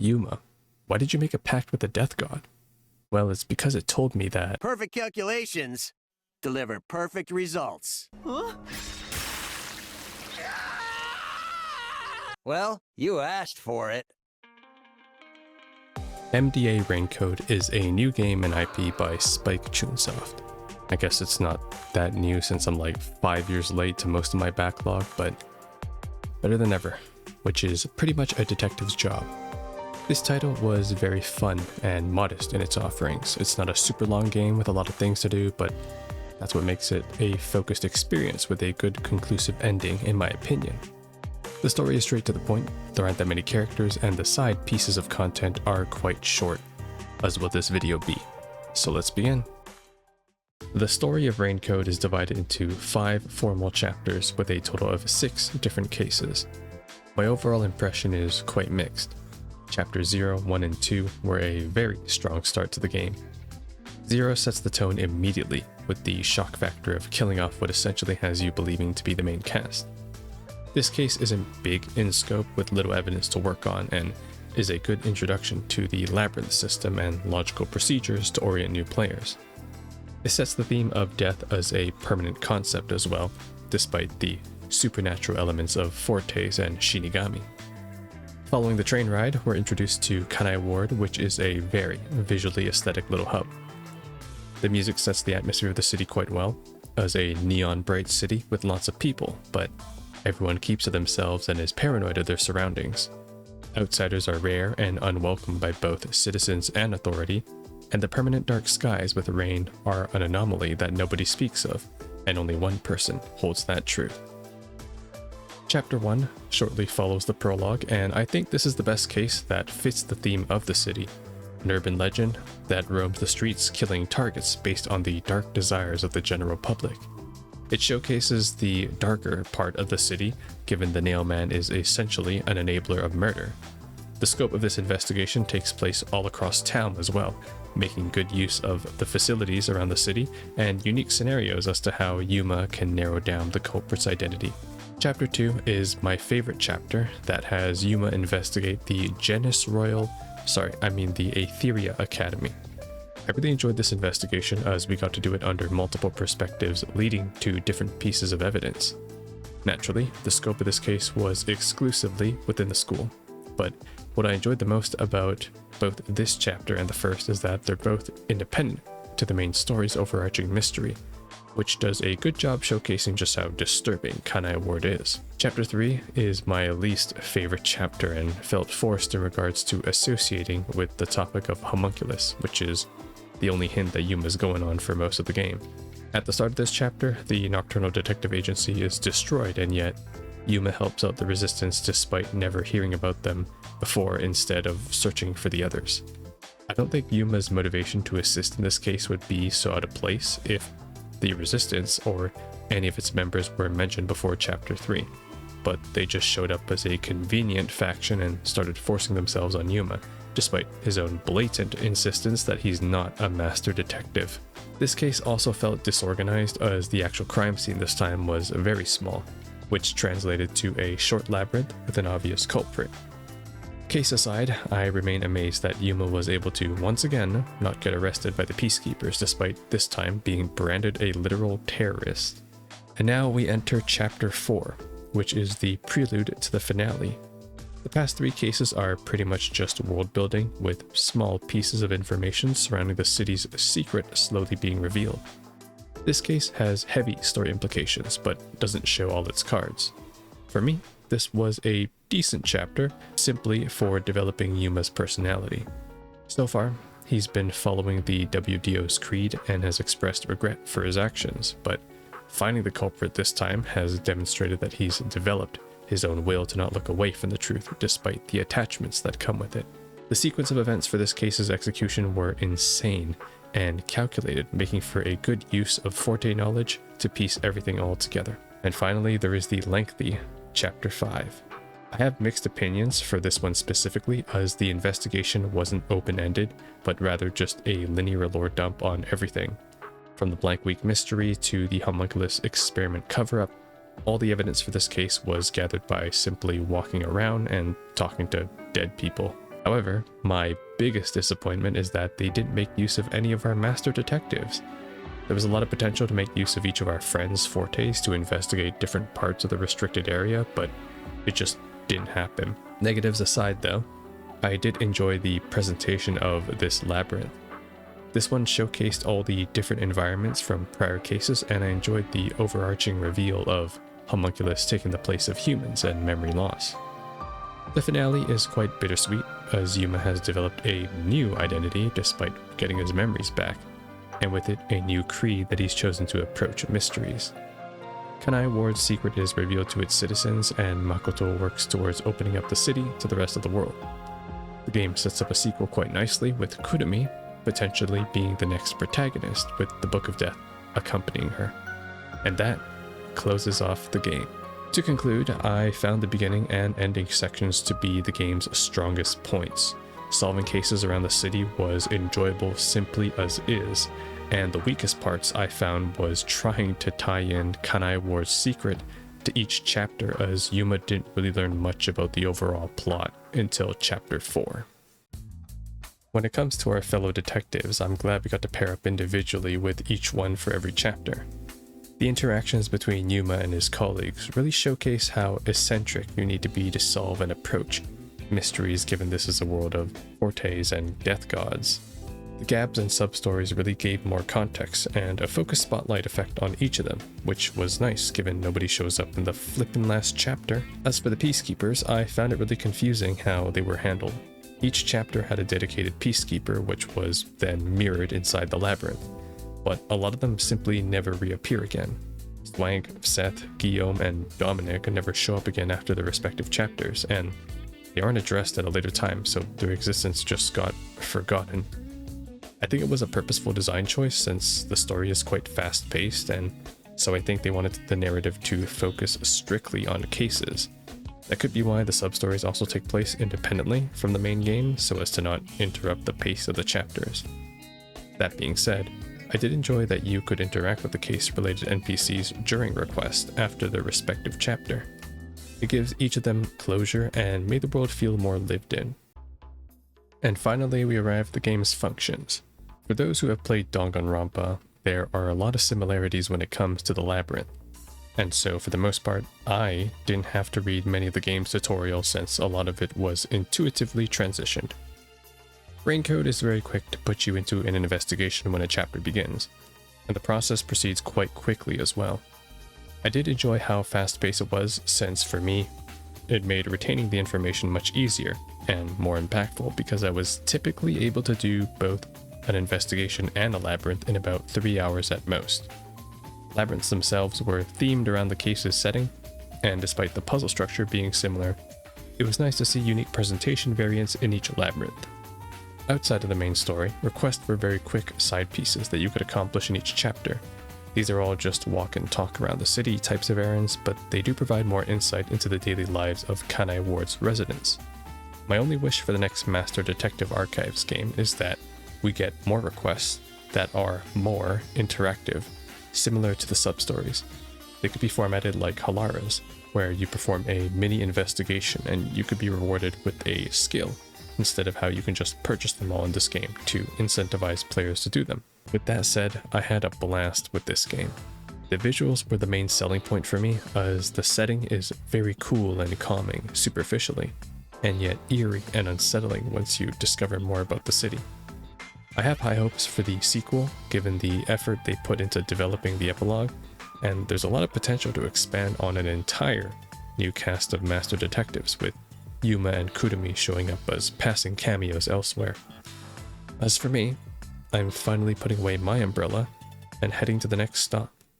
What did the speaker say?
Yuma, why did you make a pact with the death god? Well, it's because it told me that... Perfect calculations deliver perfect results. Huh? Well, you asked for it. MDA Raincode is a new game and IP by Spike Chunsoft. I guess it's not that new since I'm like 5 years late to most of my backlog, but better than ever, which is pretty much a detective's job. This title was very fun and modest in its offerings. It's not a super long game with a lot of things to do, but that's what makes it a focused experience with a good conclusive ending in my opinion. The story is straight to the point, there aren't that many characters, and the side pieces of content are quite short, as will this video be. So let's begin. The story of Raincode is divided into 5 formal chapters with a total of 6 different cases. My overall impression is quite mixed. Chapters 0, 1, and 2 were a very strong start to the game. 0 sets the tone immediately, with the shock factor of killing off what essentially has you believing to be the main cast. This case isn't big in scope with little evidence to work on, and is a good introduction to the labyrinth system and logical procedures to orient new players. It sets the theme of death as a permanent concept as well, despite the supernatural elements of Fortes and Shinigami. Following the train ride, we're introduced to Kanai Ward, which is a very visually aesthetic little hub. The music sets the atmosphere of the city quite well, as a neon bright city with lots of people, but everyone keeps to themselves and is paranoid of their surroundings. Outsiders are rare and unwelcome by both citizens and authority, and the permanent dark skies with rain are an anomaly that nobody speaks of, and only one person holds that truth. Chapter 1 shortly follows the prologue, and I think this is the best case that fits the theme of the city, an urban legend that roams the streets killing targets based on the dark desires of the general public. It showcases the darker part of the city, given the Nailman is essentially an enabler of murder. The scope of this investigation takes place all across town as well, making good use of the facilities around the city and unique scenarios as to how Yuma can narrow down the culprit's identity. Chapter 2 is my favorite chapter that has Yuma investigate the the Aetheria Academy. I really enjoyed this investigation as we got to do it under multiple perspectives leading to different pieces of evidence. Naturally, the scope of this case was exclusively within the school, but what I enjoyed the most about both this chapter and the first is that they're both independent to the main story's overarching mystery, which does a good job showcasing just how disturbing Kanai Ward is. Chapter 3 is my least favorite chapter and felt forced in regards to associating with the topic of homunculus, which is the only hint that Yuma's going on for most of the game. At the start of this chapter, the Nocturnal Detective Agency is destroyed, and yet Yuma helps out the Resistance despite never hearing about them before instead of searching for the others. I don't think Yuma's motivation to assist in this case would be so out of place if the Resistance or any of its members were mentioned before Chapter 3, but they just showed up as a convenient faction and started forcing themselves on Yuma, despite his own blatant insistence that he's not a master detective. This case also felt disorganized as the actual crime scene this time was very small, which translated to a short labyrinth with an obvious culprit. Case aside, I remain amazed that Yuma was able to once again not get arrested by the Peacekeepers despite this time being branded a literal terrorist. And now we enter Chapter 4, which is the prelude to the finale. The past 3 cases are pretty much just world building, with small pieces of information surrounding the city's secret slowly being revealed. This case has heavy story implications, but doesn't show all its cards. For me, this was a decent chapter, simply for developing Yuma's personality. So far, he's been following the WDO's creed and has expressed regret for his actions, but finding the culprit this time has demonstrated that he's developed his own will to not look away from the truth despite the attachments that come with it. The sequence of events for this case's execution were insane and calculated, making for a good use of Forte knowledge to piece everything all together. And finally, there is the lengthy Chapter 5. I have mixed opinions for this one specifically, as the investigation wasn't open-ended, but rather just a linear lore dump on everything. From the Blank Week mystery to the homunculus experiment cover-up, all the evidence for this case was gathered by simply walking around and talking to dead people. However, my biggest disappointment is that they didn't make use of any of our master detectives. There was a lot of potential to make use of each of our friends' fortes to investigate different parts of the restricted area, but it just didn't happen. Negatives aside though, I did enjoy the presentation of this labyrinth. This one showcased all the different environments from prior cases, and I enjoyed the overarching reveal of homunculus taking the place of humans and memory loss. The finale is quite bittersweet, as Yuma has developed a new identity despite getting his memories back, and with it a new creed that he's chosen to approach mysteries. Kanai Ward's secret is revealed to its citizens, and Makoto works towards opening up the city to the rest of the world. The game sets up a sequel quite nicely, with Kurumi potentially being the next protagonist, with the Book of Death accompanying her. And that closes off the game. To conclude, I found the beginning and ending sections to be the game's strongest points. Solving cases around the city was enjoyable simply as is, and the weakest parts I found was trying to tie in Kanai Ward's secret to each chapter, as Yuma didn't really learn much about the overall plot until chapter 4. When it comes to our fellow detectives, I'm glad we got to pair up individually with each one for every chapter. The interactions between Yuma and his colleagues really showcase how eccentric you need to be to solve and approach mysteries, given this is a world of fortes and death gods. The gaps and sub-stories really gave more context and a focused spotlight effect on each of them, which was nice given nobody shows up in the flippin' last chapter. As for the peacekeepers, I found it really confusing how they were handled. Each chapter had a dedicated peacekeeper, which was then mirrored inside the labyrinth, but a lot of them simply never reappear again. Swank, Seth, Guillaume, and Dominic never show up again after their respective chapters, and they aren't addressed at a later time, so their existence just got forgotten. I think it was a purposeful design choice since the story is quite fast-paced, and so I think they wanted the narrative to focus strictly on cases. That could be why the sub-stories also take place independently from the main game, so as to not interrupt the pace of the chapters. That being said, I did enjoy that you could interact with the case-related NPCs during request after their respective chapter. It gives each of them closure and made the world feel more lived in. And finally, we arrive at the game's functions. For those who have played Danganronpa, there are a lot of similarities when it comes to the labyrinth. And so for the most part, I didn't have to read many of the game's tutorials since a lot of it was intuitively transitioned. Brain code is very quick to put you into an investigation when a chapter begins, and the process proceeds quite quickly as well. I did enjoy how fast-paced it was, since for me, it made retaining the information much easier and more impactful because I was typically able to do both an investigation and a labyrinth in about 3 hours at most. Labyrinths themselves were themed around the case's setting, and despite the puzzle structure being similar, it was nice to see unique presentation variants in each labyrinth. Outside of the main story, requests were very quick side pieces that you could accomplish in each chapter. These are all just walk and talk around the city types of errands, but they do provide more insight into the daily lives of Kanai Ward's residents. My only wish for the next Master Detective Archives game is that we get more requests that are more interactive, similar to the sub-stories. They could be formatted like Halara's, where you perform a mini investigation and you could be rewarded with a skill, instead of how you can just purchase them all in this game to incentivize players to do them. With that said, I had a blast with this game. The visuals were the main selling point for me, as the setting is very cool and calming superficially, and yet eerie and unsettling once you discover more about the city. I have high hopes for the sequel, given the effort they put into developing the epilogue, and there's a lot of potential to expand on an entire new cast of master detectives, with Yuma and Kurumi showing up as passing cameos elsewhere. As for me, I'm finally putting away my umbrella and heading to the next stop.